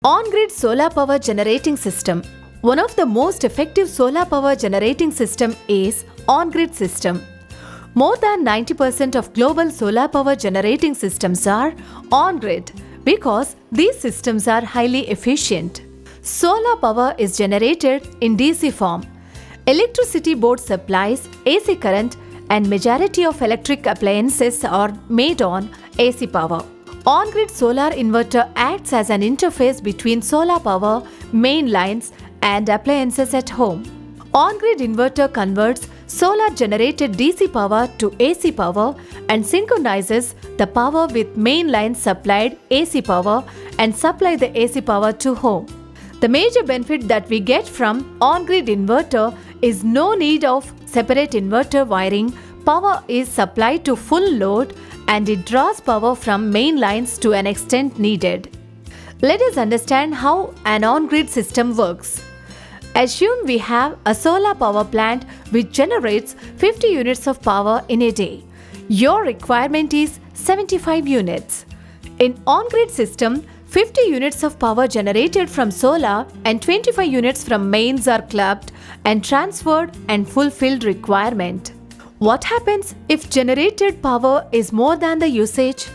On-grid solar power generating system. One of the most effective solar power generating system is on-grid system. More than 90% of global solar power generating systems are on-grid because these systems are highly efficient. Solar power is generated in DC form. Electricity board supplies AC current and majority of electric appliances are made on AC power. On-grid solar inverter acts as an interface between solar power, main lines and appliances at home. On-grid inverter converts solar-generated DC power to AC power and synchronizes the power with main lines supplied AC power and supply the AC power to home. The major benefit that we get from on-grid inverter is no need of separate inverter wiring. Power is supplied to full load and it draws power from main lines to an extent needed. Let us understand how an on-grid system works. Assume we have a solar power plant which generates 50 units of power in a day. Your requirement is 75 units. In on-grid system, 50 units of power generated from solar and 25 units from mains are clubbed and transferred and fulfilled requirement. What happens if generated power is more than the usage?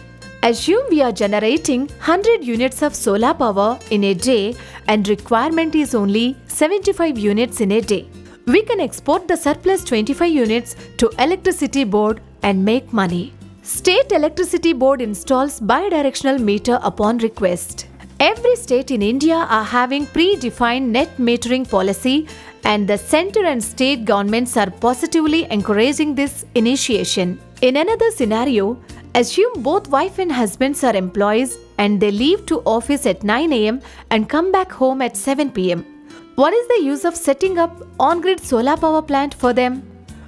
Assume we are generating 100 units of solar power in a day and requirement is only 75 units in a day. We can export the surplus 25 units to electricity board and make money. State electricity board installs bidirectional meter upon request. Every state in India are having predefined net metering policy and the center and state governments are positively encouraging this initiation. In another scenario, assume both wife and husbands are employees and they leave to office at 9 am and come back home at 7 pm. What is the use of setting up on-grid solar power plant for them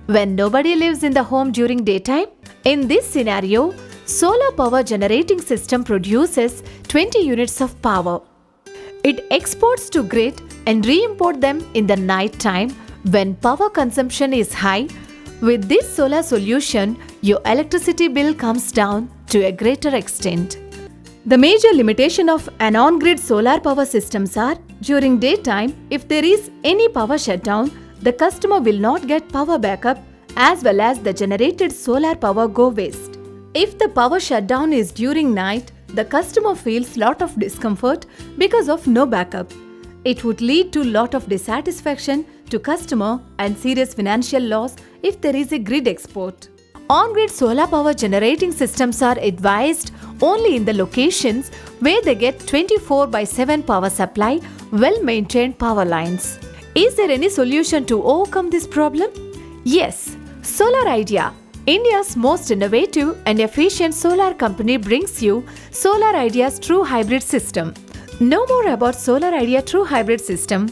when nobody lives in the home during daytime? In this scenario, solar power generating system produces 20 units of power. It exports to grid and re-import them in the night time when power consumption is high. With this solar solution, your electricity bill comes down to a greater extent. The major limitation of an on-grid solar power systems are, during daytime, if there is any power shutdown, the customer will not get power backup as well as the generated solar power go waste. If the power shutdown is during night, the customer feels lot of discomfort because of no backup. It would lead to lot of dissatisfaction to customer and serious financial loss if there is a grid export. On-grid solar power generating systems are advised only in the locations where they get 24/7 power supply, well-maintained power lines. Is there any solution to overcome this problem? Yes, Solar Idea, India's most innovative and efficient solar company, brings you Solar Idea's True Hybrid System. Know more about Solar Idea True Hybrid System